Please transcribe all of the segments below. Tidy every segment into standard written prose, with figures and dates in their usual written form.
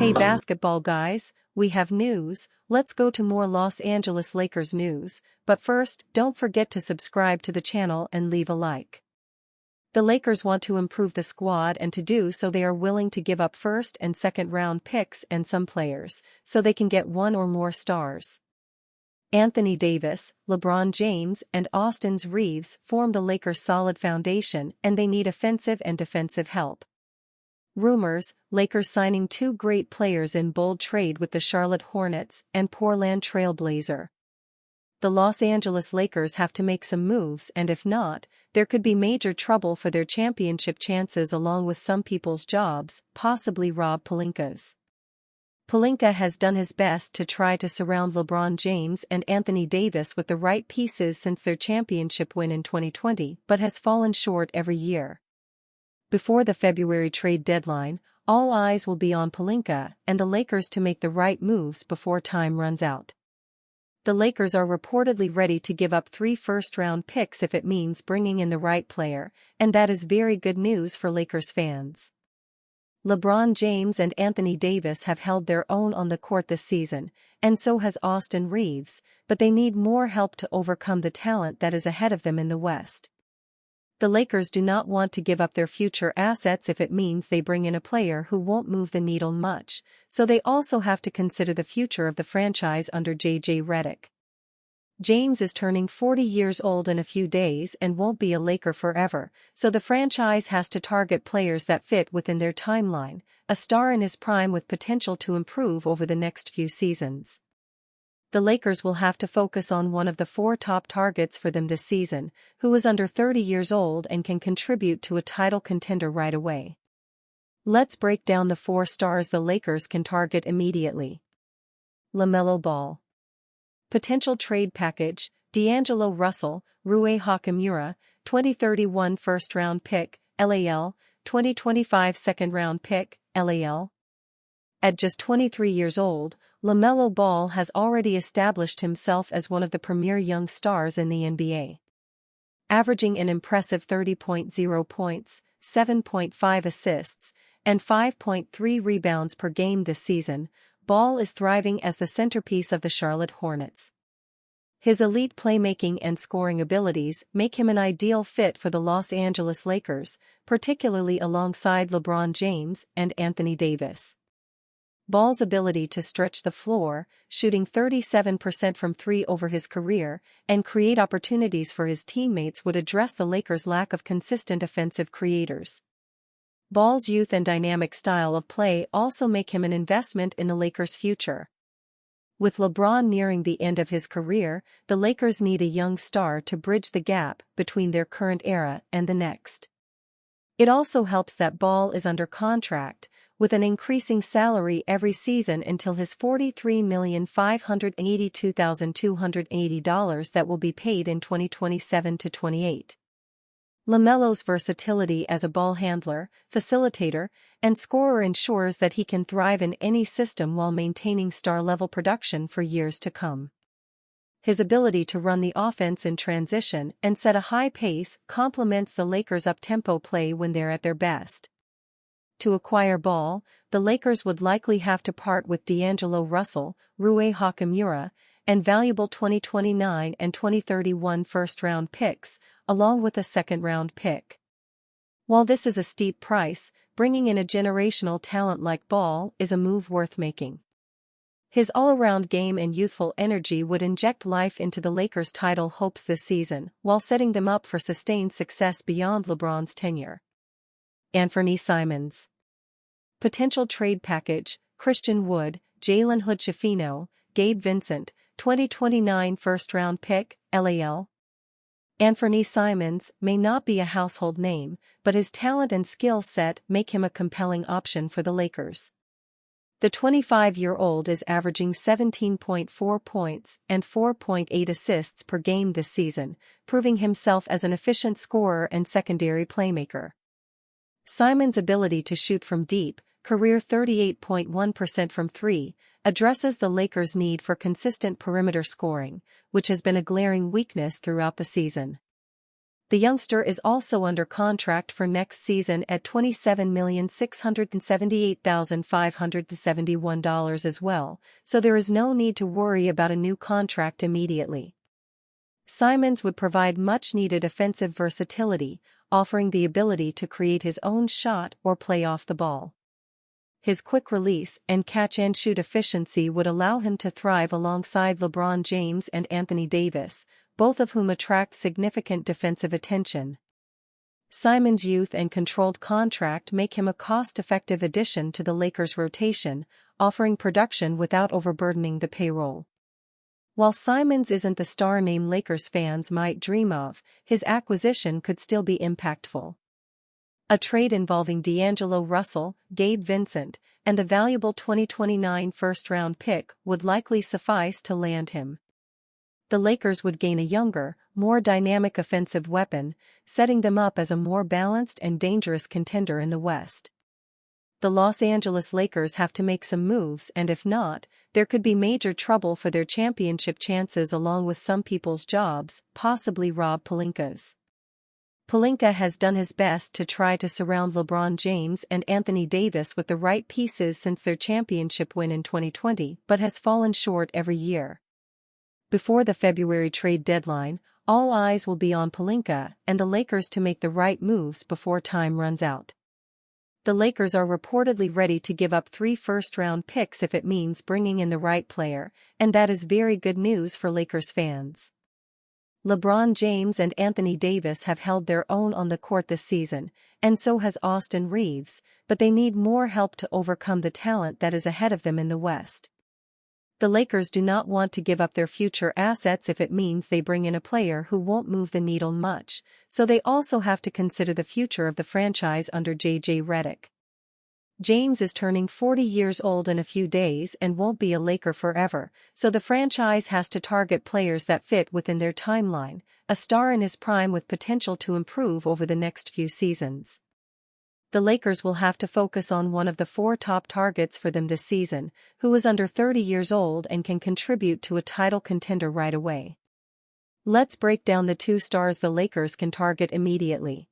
Hey basketball guys, we have news. Let's go to more Los Angeles Lakers news, but first, don't forget to subscribe to the channel and leave a like. The Lakers want to improve the squad, and to do so they are willing to give up first and second round picks and some players, so they can get one or more stars. Anthony Davis, LeBron James and Austin Reeves form the Lakers' solid foundation, and they need offensive and defensive help. Rumors: Lakers signing two great players in bold trade with the Charlotte Hornets and Portland Trail Blazers. The Los Angeles Lakers have to make some moves, and if not, there could be major trouble for their championship chances along with some people's jobs, possibly Rob Pelinka's. Pelinka has done his best to try to surround LeBron James and Anthony Davis with the right pieces since their championship win in 2020, but has fallen short every year. Before the February trade deadline, all eyes will be on Pelinka and the Lakers to make the right moves before time runs out. The Lakers are reportedly ready to give up 3 first-round picks if it means bringing in the right player, and that is very good news for Lakers fans. LeBron James and Anthony Davis have held their own on the court this season, and so has Austin Reeves, but they need more help to overcome the talent that is ahead of them in the West. The Lakers do not want to give up their future assets if it means they bring in a player who won't move the needle much, so they also have to consider the future of the franchise under J.J. Redick. James is turning 40 years old in a few days and won't be a Laker forever, so the franchise has to target players that fit within their timeline, a star in his prime with potential to improve over the next few seasons. The Lakers will have to focus on one of the 4 top targets for them this season, who is under 30 years old and can contribute to a title contender right away. Let's break down the 4 stars the Lakers can target immediately. LaMelo Ball. Potential trade package: D'Angelo Russell, Rui Hachimura, 2031 first-round pick, LAL, 2025 second-round pick, LAL. At just 23 years old, LaMelo Ball has already established himself as one of the premier young stars in the NBA. Averaging an impressive 30.0 points, 7.5 assists, and 5.3 rebounds per game this season, Ball is thriving as the centerpiece of the Charlotte Hornets. His elite playmaking and scoring abilities make him an ideal fit for the Los Angeles Lakers, particularly alongside LeBron James and Anthony Davis. Ball's ability to stretch the floor, shooting 37% from 3 over his career, and create opportunities for his teammates would address the Lakers' lack of consistent offensive creators. Ball's youth and dynamic style of play also make him an investment in the Lakers' future. With LeBron nearing the end of his career, the Lakers need a young star to bridge the gap between their current era and the next. It also helps that Ball is under contract, with an increasing salary every season until his $43,582,280 that will be paid in 2027-28. LaMelo's versatility as a ball handler, facilitator, and scorer ensures that he can thrive in any system while maintaining star-level production for years to come. His ability to run the offense in transition and set a high pace complements the Lakers' up-tempo play when they're at their best. To acquire Ball, the Lakers would likely have to part with D'Angelo Russell, Rui Hachimura, and valuable 2029 and 2031 first-round picks, along with a second-round pick. While this is a steep price, bringing in a generational talent like Ball is a move worth making. His all-around game and youthful energy would inject life into the Lakers' title hopes this season, while setting them up for sustained success beyond LeBron's tenure. Anthony Simons. Potential trade package: Christian Wood, Jalen Hood-Schifino, Gabe Vincent, 2029 first-round pick, LAL. Anthony Simons may not be a household name, but his talent and skill set make him a compelling option for the Lakers. The 25-year-old is averaging 17.4 points and 4.8 assists per game this season, proving himself as an efficient scorer and secondary playmaker. Simons' ability to shoot from deep, career 38.1% from 3, addresses the Lakers' need for consistent perimeter scoring, which has been a glaring weakness throughout the season. The youngster is also under contract for next season at $27,678,571 as well, so there is no need to worry about a new contract immediately. Simons would provide much-needed offensive versatility, offering the ability to create his own shot or play off the ball. His quick release and catch-and-shoot efficiency would allow him to thrive alongside LeBron James and Anthony Davis, both of whom attract significant defensive attention. Simons' youth and controlled contract make him a cost-effective addition to the Lakers' rotation, offering production without overburdening the payroll. While Simons isn't the star name Lakers fans might dream of, his acquisition could still be impactful. A trade involving D'Angelo Russell, Gabe Vincent, and the valuable 2029 first-round pick would likely suffice to land him. The Lakers would gain a younger, more dynamic offensive weapon, setting them up as a more balanced and dangerous contender in the West. The Los Angeles Lakers have to make some moves, and if not, there could be major trouble for their championship chances along with some people's jobs, possibly Rob Pelinka's. Pelinka has done his best to try to surround LeBron James and Anthony Davis with the right pieces since their championship win in 2020, but has fallen short every year. Before the February trade deadline, all eyes will be on Pelinka and the Lakers to make the right moves before time runs out. The Lakers are reportedly ready to give up 3 first-round picks if it means bringing in the right player, and that is very good news for Lakers fans. LeBron James and Anthony Davis have held their own on the court this season, and so has Austin Reeves, but they need more help to overcome the talent that is ahead of them in the West. The Lakers do not want to give up their future assets if it means they bring in a player who won't move the needle much, so they also have to consider the future of the franchise under J.J. Redick. James is turning 40 years old in a few days and won't be a Laker forever, so the franchise has to target players that fit within their timeline, a star in his prime with potential to improve over the next few seasons. The Lakers will have to focus on one of the 4 top targets for them this season, who is under 30 years old and can contribute to a title contender right away. Let's break down the 2 stars the Lakers can target immediately.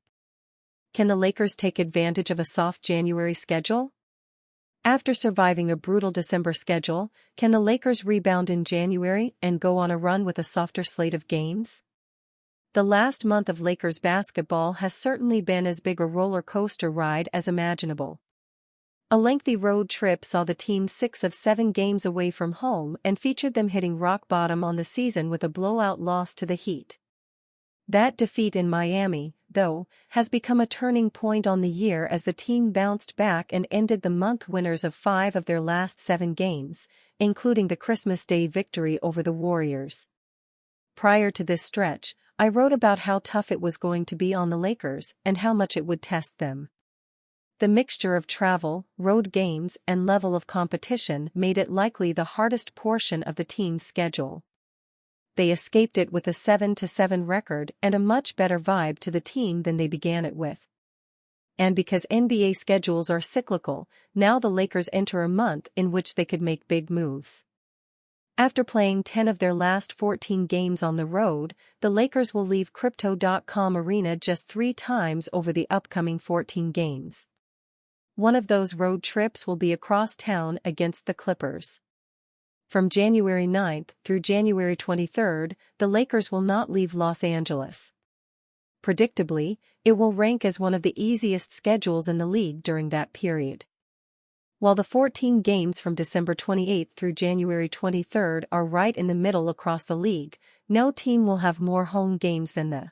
Can the Lakers take advantage of a soft January schedule? After surviving a brutal December schedule, can the Lakers rebound in January and go on a run with a softer slate of games? The last month of Lakers basketball has certainly been as big a roller coaster ride as imaginable. A lengthy road trip saw the team 6 of 7 games away from home and featured them hitting rock bottom on the season with a blowout loss to the Heat. That defeat in Miami, though, has become a turning point on the year as the team bounced back and ended the month winners of 5 of their last 7 games, including the Christmas Day victory over the Warriors. Prior to this stretch, I wrote about how tough it was going to be on the Lakers and how much it would test them. The mixture of travel, road games, and level of competition made it likely the hardest portion of the team's schedule. They escaped it with a 7-7 record and a much better vibe to the team than they began it with. And because NBA schedules are cyclical, now the Lakers enter a month in which they could make big moves. After playing 10 of their last 14 games on the road, the Lakers will leave Crypto.com Arena just 3 times over the upcoming 14 games. One of those road trips will be across town against the Clippers. From January 9th through January 23rd, the Lakers will not leave Los Angeles. Predictably, it will rank as one of the easiest schedules in the league during that period. While the 14 games from December 28th through January 23rd are right in the middle across the league, no team will have more home games than the.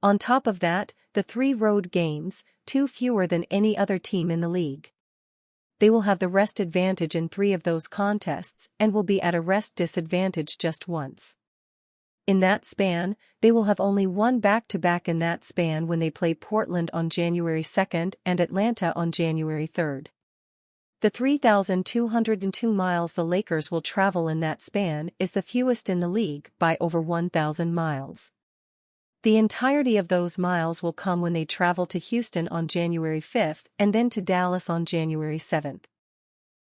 On top of that, the 3 road games, 2 fewer than any other team in the league. They will have the rest advantage in 3 of those contests and will be at a rest disadvantage just once. In that span, they will have only one back-to-back in that span when they play Portland on January 2nd and Atlanta on January 3rd. The 3,202 miles the Lakers will travel in that span is the fewest in the league by over 1,000 miles. The entirety of those miles will come when they travel to Houston on January 5th and then to Dallas on January 7th.